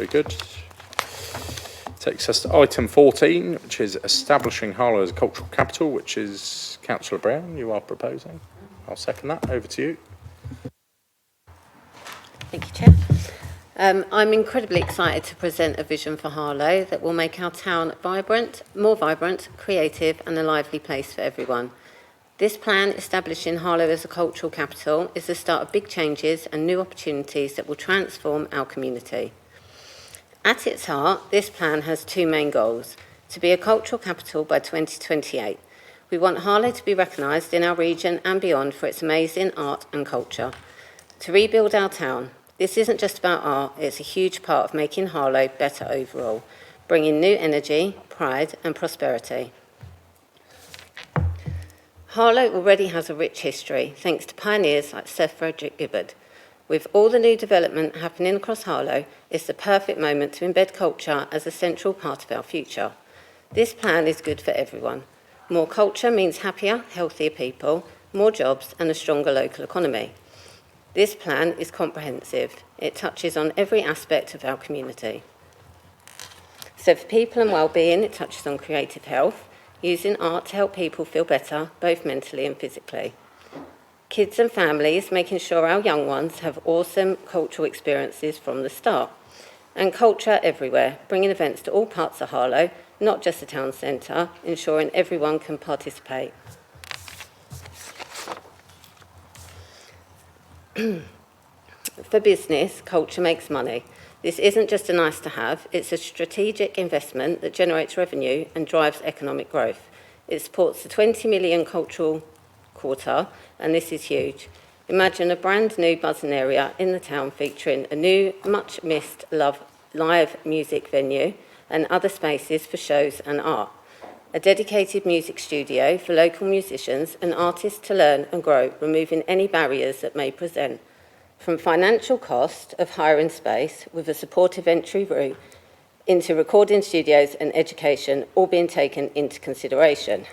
Very good. Takes us to item 14, which is establishing Harlow as a cultural capital, which is Councillor Brown, you are proposing. I'll second that. Over to you. Thank you, Chair. I'm incredibly excited to present a vision for Harlow that will make our town vibrant, more vibrant, creative and a lively place for everyone. This plan, establishing Harlow as a cultural capital, is the start of big changes and new opportunities that will transform our community. At its heart, this plan has two main goals: to be a cultural capital by 2028. We want Harlow to be recognised in our region and beyond for its amazing art and culture. To rebuild our town. This isn't just about art, it's a huge part of making Harlow better overall, bringing new energy, pride and prosperity. Harlow already has a rich history, thanks to pioneers like Sir Frederick Gibbard. With all the new development happening across Harlow, it's the perfect moment to embed culture as a central part of our future. This plan is good for everyone. More culture means happier, healthier people, more jobs and a stronger local economy. This plan is comprehensive. It touches on every aspect of our community. So for people and well-being, it touches on creative health, using art to help people feel better, both mentally and physically. Kids and families, making sure our young ones have awesome cultural experiences from the start. And culture everywhere, bringing events to all parts of Harlow, not just the town centre, ensuring everyone can participate. For business, culture makes money. This isn't just a nice to have, it's a strategic investment that generates revenue and drives economic growth. It supports the 20 million cultural quarter, and this is huge. Imagine a brand new buzzing area in the town featuring a new, much missed live music venue and other spaces for shows and art. A dedicated music studio for local musicians and artists to learn and grow, removing any barriers that may present. From financial cost of hiring space with a supportive entry route into recording studios and education, all being taken into consideration.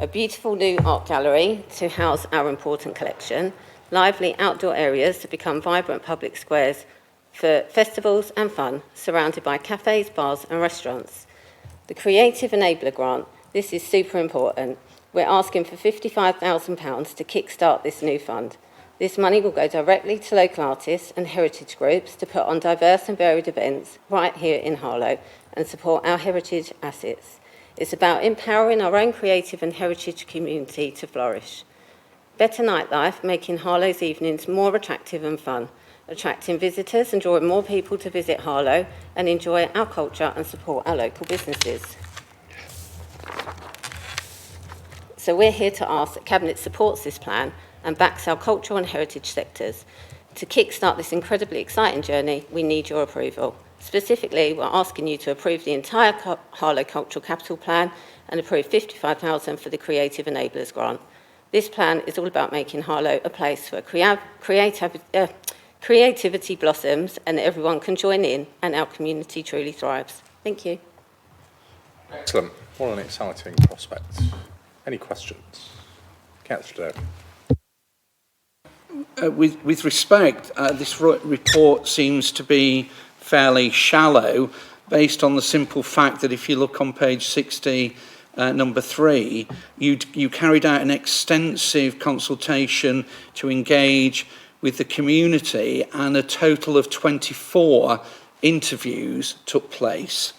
A beautiful new art gallery to house our important collection, lively outdoor areas to become vibrant public squares for festivals and fun, surrounded by cafes, bars and restaurants. The Creative Enabler Grant, this is super important. We're asking for £55,000 to kickstart this new fund. This money will go directly to local artists and heritage groups to put on diverse and varied events right here in Harlow and support our heritage assets. It's about empowering our own creative and heritage community to flourish. Better nightlife, making Harlow's evenings more attractive and fun, attracting visitors and drawing more people to visit Harlow and enjoy our culture and support our local businesses. So we're here to ask that Cabinet supports this plan and backs our cultural and heritage sectors. To kickstart this incredibly exciting journey, we need your approval. Specifically, we're asking you to approve the entire Harlow Cultural Capital Plan and approve £55,000 for the Creative Enablers Grant. This plan is all about making Harlow a place where creativity blossoms and everyone can join in and our community truly thrives. Thank you. Excellent. What an exciting prospect. Any questions? Councillor Dale. With respect, this report seems to be fairly shallow based on the simple fact that if you look on page 60, number 3, you carried out an extensive consultation to engage with the community and a total of 24 interviews took place.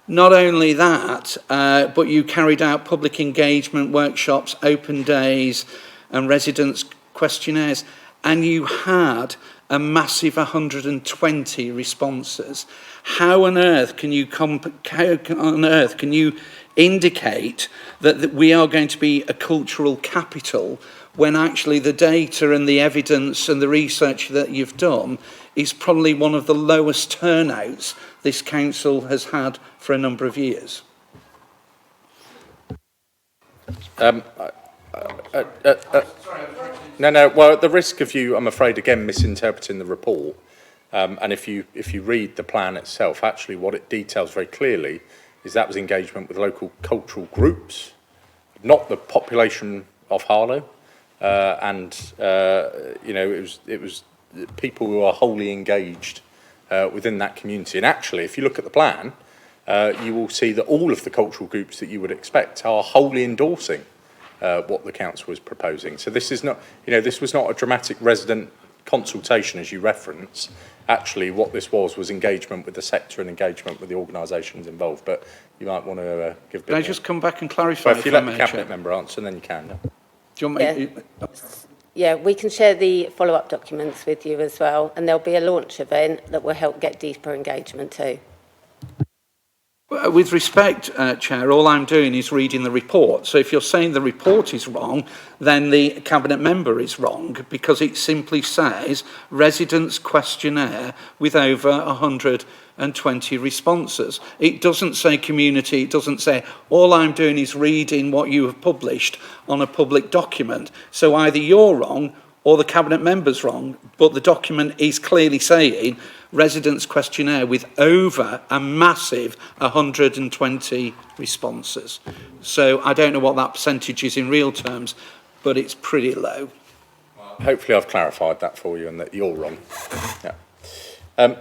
Not only that, but you carried out public engagement workshops, open days and residents' questionnaires, and you had a massive 120 responses. How on earth can you indicate that we are going to be a cultural capital when actually the data and the evidence and the research that you've done is probably one of the lowest turnouts this council has had for a number of years? No. Well, at the risk of you, I'm afraid, again misinterpreting the report, and if you read the plan itself, actually what it details very clearly is that was engagement with local cultural groups, not the population of Harlow, and it was people who are wholly engaged within that community. And actually, if you look at the plan, you will see that all of the cultural groups that you would expect are wholly endorsing what the council was proposing. So this is not, this was not a dramatic resident consultation, as you reference. Actually, what this was engagement with the sector and engagement with the organisations involved. But you might want to give a bit Can I more. just come back and clarify? Well, if you let the Cabinet member answer, then you can. Yeah. Do you want me? Yeah, we can share the follow-up documents with you as well, and there'll be a launch event that will help get deeper engagement too. With respect, Chair, all I'm doing is reading the report. So if you're saying the report is wrong, then the Cabinet member is wrong, because it simply says residents' questionnaire with over 120 responses. It doesn't say community, it doesn't say, all I'm doing is reading what you have published on a public document. So either you're wrong or the Cabinet member's wrong, but the document is clearly saying residents' questionnaire with over a massive 120 responses. So I don't know what that percentage is in real terms, but it's pretty low. Hopefully I've clarified that for you and that you're wrong. Yeah.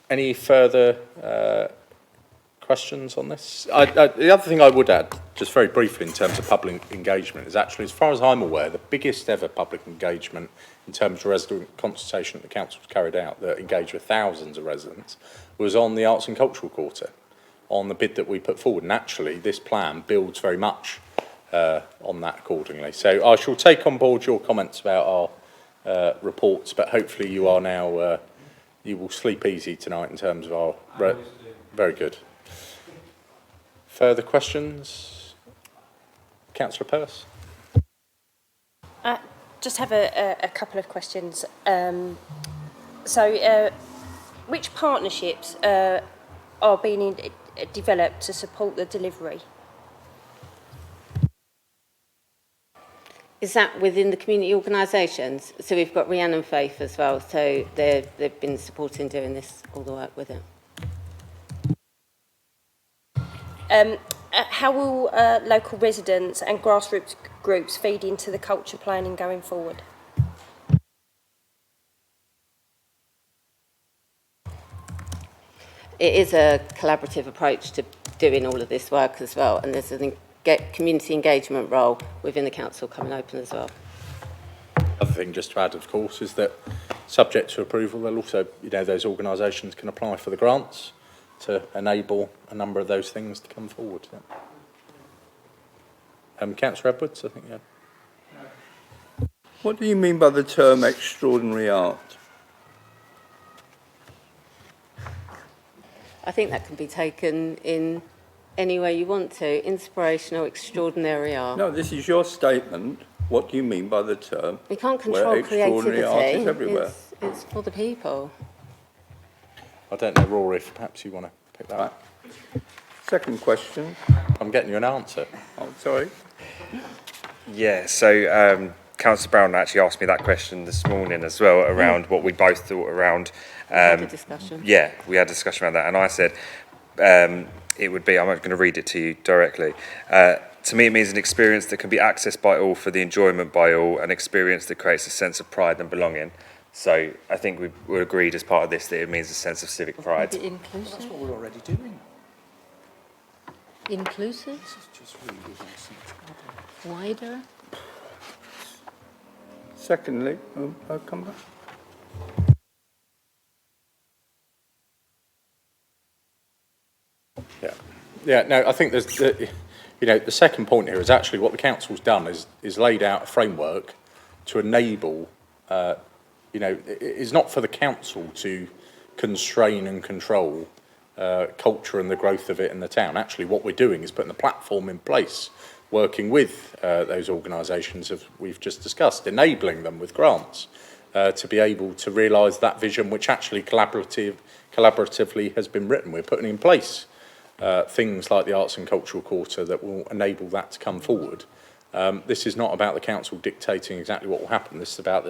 Any further questions on this? The other thing I would add, just very briefly in terms of public engagement, is actually, as far as I'm aware, the biggest ever public engagement in terms of resident consultation that the council's carried out that engaged with thousands of residents was on the Arts and Cultural Quarter, on the bid that we put forward. And actually, this plan builds very much on that accordingly. So I shall take on board your comments about our reports, but hopefully you are now, you will sleep easy tonight in terms of our... Very good. Further questions? Councillor Pearce? Just have a couple of questions. Which partnerships are being developed to support the delivery? Is that within the community organisations? So we've got Rhiannon Faith as well, so they've been supporting doing this, all the work with it. How will local residents and grassroots groups feed into the culture planning going forward? It is a collaborative approach to doing all of this work as well, and there's a community engagement role within the council coming open as well. Other thing just to add, of course, is that subject to approval, they'll also, those organisations can apply for the grants to enable a number of those things to come forward. Yeah. Councillor Edwards, I think, yeah. What do you mean by the term extraordinary art? I think that can be taken in any way you want to. Inspirational, extraordinary art. No, this is your statement. What do you mean by the term? We can't control extraordinary art creativity. is everywhere. It's for the people. I don't know, Rory, if perhaps you want to pick that up. Second question. I'm getting you an answer. Oh, sorry. Yeah, so Councillor Brown actually asked me that question this morning as well, around what we both thought around... We had a discussion. Yeah, we had a discussion around that, and I said it would be, I'm not going to read it to you directly, to me it means an experience that can be accessed by all for the enjoyment by all, an experience that creates a sense of pride and belonging. So I think we agreed as part of this that it means a sense of civic pride. Inclusive. That's what we're already doing. Inclusive. This is just really Wider. Secondly, I'll come back. Yeah, no, I think there's, the second point here is actually what the council's done is laid out a framework to enable, it is not for the council to constrain and control culture and the growth of it in the town. Actually, what we're doing is putting the platform in place, working with those organisations we've just discussed, enabling them with grants to be able to realise that vision, which actually collaboratively has been written. We're putting in place things like the Arts and Cultural Quarter that will enable that to come forward. This is not about the council dictating exactly what will happen. This is about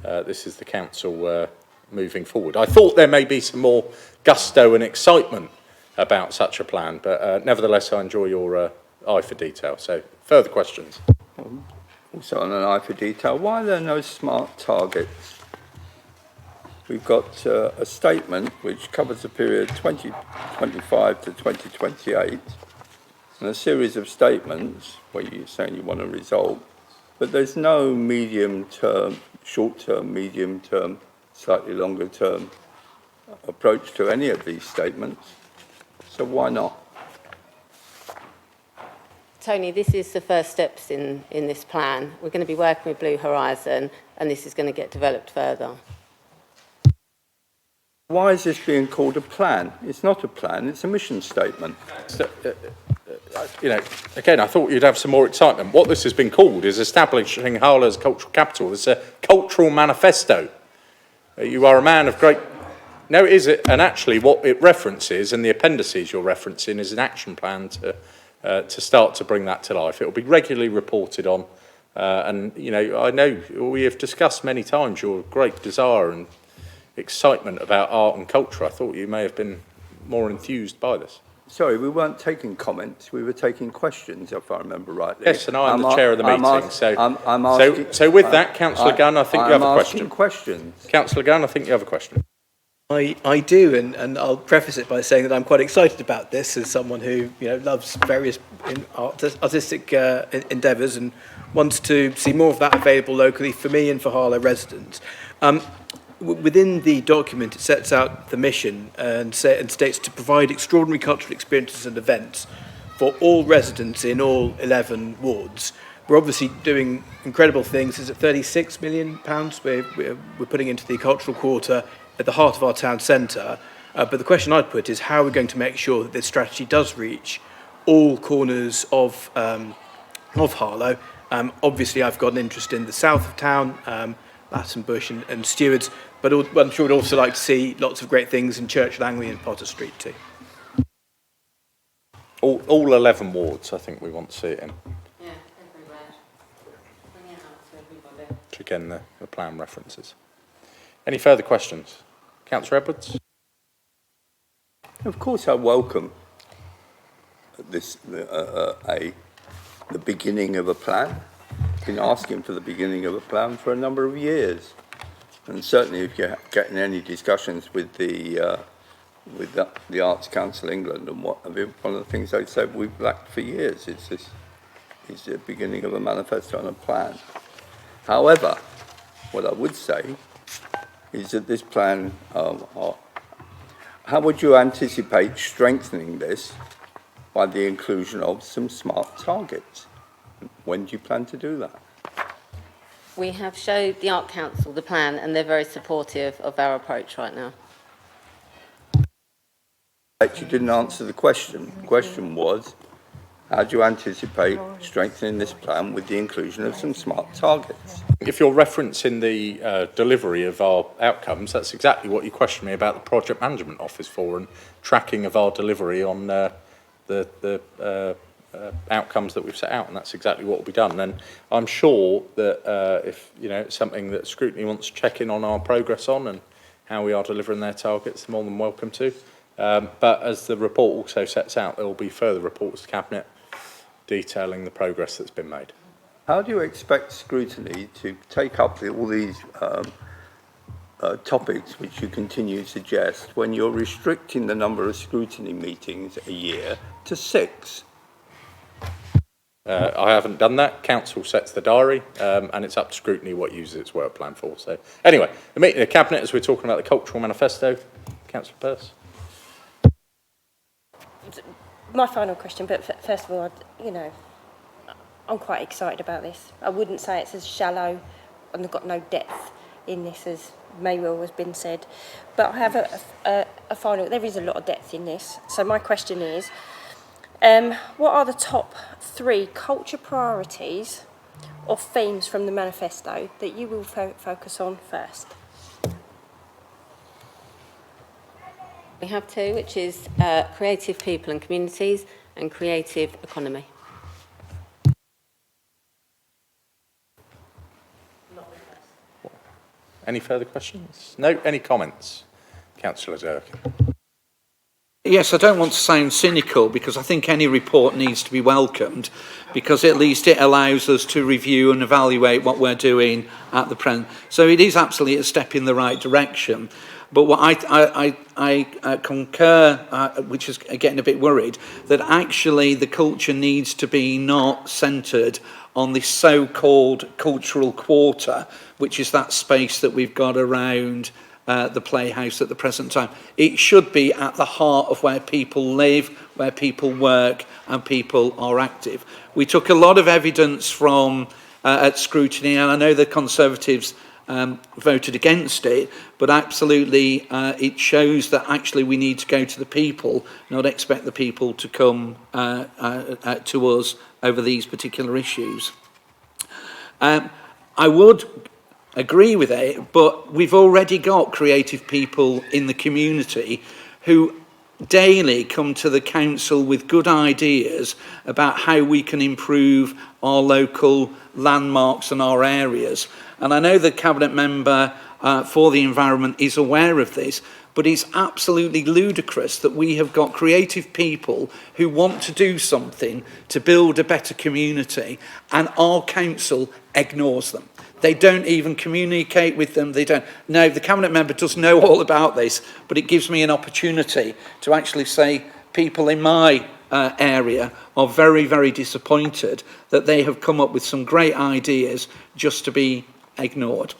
this is the council moving forward. I thought there may be some more gusto and excitement about such a plan, but nevertheless, I enjoy your eye for detail. So, further questions? Also on an eye for detail, why are there no smart targets? we've got a statement which covers the period 2025 to 2028, and a series of statements where you're saying you want a result, but there's no medium-term, short-term, medium-term, slightly longer-term approach to any of these statements. So why not? Tony, this is the first steps in this plan. We're going to be working with Blue Horizon, and this is going to get developed further. Why is this being called a plan? It's not a plan, it's a mission statement. So, you know, again, I thought you'd have some more excitement. What this has been called is establishing Harlow as cultural capital. It's a cultural manifesto. You are a man of great... No, it is, and actually what it references, and the appendices you're referencing, is an action plan to start to bring that to life. It will be regularly reported on, and, you know, I know we have discussed many times your great desire and excitement about art and culture. I thought you may have been more enthused by this. Sorry, we weren't taking comments, we were taking questions, if I remember rightly. Yes, and I'm the chair of the meeting. So with that, Councillor Gunn, I think you have a question. Questions. Councillor Gunn, I think you have a question. I do, and I'll preface it by saying that I'm quite excited about this as someone who, you know, loves various artistic endeavours and wants to see more of that available locally for me and for Harlow residents. Within the document, it sets out the mission and states to provide extraordinary cultural experiences and events for all residents in all 11 wards. We're obviously doing incredible things. Is it £36 million we're putting into the cultural quarter at the heart of our town centre? But the question I'd put is how are we going to make sure that this strategy does reach all corners of Harlow? Obviously, I've got an interest in the south of town, Latin Bush and Stewards, but I'm sure we'd also like to see lots of great things in Church Langley and Potter Street too. All 11 wards, I think we want to see it in. Yeah, everywhere. Bring it out to everybody. Which again, the plan references. Any further questions? Councillor Edwards? Of course, I welcome this, the beginning of a plan. Been asking for the beginning of a plan for a number of years, and certainly if you're getting any discussions with the Arts Council England and one of the things they said we've lacked for years is the beginning of a manifesto and a plan. However, what I would say is that this plan, how would you anticipate strengthening this by the inclusion of some smart targets? When do you plan to do that? We have showed the Art Council the plan, and they're very supportive of our approach right now. You didn't answer the question. The question was, how do you anticipate strengthening this plan with the inclusion of some smart targets? If you're referencing the delivery of our outcomes, that's exactly what you questioned me about the Project Management Office for, and tracking of our delivery on the outcomes that we've set out, and that's exactly what will be done. And I'm sure that if you know it's something that scrutiny wants to check in on our progress on and how we are delivering their targets, more than welcome to. But as the report also sets out, there will be further reports to Cabinet detailing the progress that's been made. How do you expect scrutiny to take up all these topics which you continue to suggest when you're restricting the number of scrutiny meetings a year to 6? I haven't done that. Council sets the diary, and it's up to scrutiny what uses its work plan for. So, anyway, the meeting of Cabinet, as we're talking about the Cultural Manifesto, Councillor Pearce. My final question, but first of all, I'm quite excited about this. I wouldn't say it's as shallow and they've got no depth in this as may well has been said. But I have a final, there is a lot of depth in this. So my question is, what are the top 3 culture priorities or themes from the manifesto that you will focus on first? We have 2, which is creative people and communities and creative economy. Any further questions? No? Any comments? Councillor Zerkin. Yes, I don't want to sound cynical because I think any report needs to be welcomed because at least it allows us to review and evaluate what we're doing at the present. So it is absolutely a step in the right direction. But what I concur, which is getting a bit worried, that actually the culture needs to be not centred on this so-called cultural quarter, which is that space that we've got around the playhouse at the present time. It should be at the heart of where people live, where people work, and people are active. We took a lot of evidence from at scrutiny, and I know the Conservatives voted against it, but absolutely it shows that actually we need to go to the people, not expect the people to come to us over these particular issues. I would agree with it, but we've already got creative people in the community who daily come to the council with good ideas about how we can improve our local landmarks and our areas. And I know the Cabinet Member for the Environment is aware of this, but it's absolutely ludicrous that we have got creative people who want to do something to build a better community and our council ignores them. They don't even communicate with them. They don't. No, the Cabinet Member does know all about this, but it gives me an opportunity to actually say people in my area are very, very disappointed that they have come up with some great ideas just to be ignored.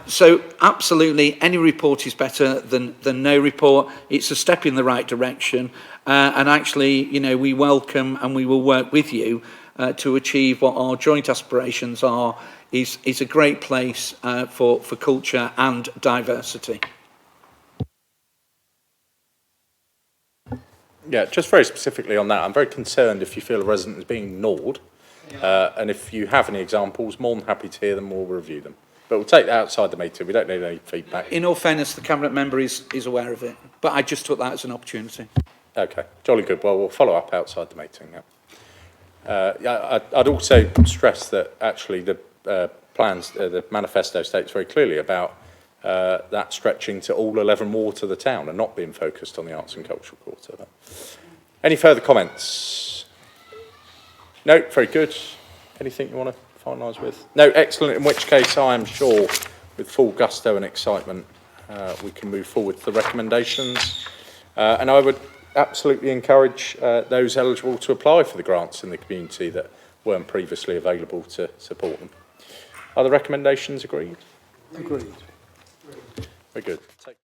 So absolutely, any report is better than no report. It's a step in the right direction. And actually, you know, we welcome and we will work with you to achieve what our joint aspirations are, is a great place for culture and diversity. Yeah, just very specifically on that, I'm very concerned if you feel a resident is being ignored. And if you have any examples, more than happy to hear them, we'll review them. But we'll take that outside the meeting. We don't need any feedback. In all fairness, the Cabinet Member is aware of it, but I just took that as an opportunity. Okay, jolly good. Well, we'll follow up outside the meeting. Yeah. I'd also stress that actually the plans, the manifesto states very clearly about that stretching to all 11 wards of the town and not being focused on the arts and cultural quarter. Any further comments? No, very good. Anything you want to finalise with? No, excellent. In which case, I am sure, with full gusto and excitement, we can move forward to the recommendations. And I would absolutely encourage those eligible to apply for the grants in the community that weren't previously available to support them. Are the recommendations agreed? Agreed. Very good.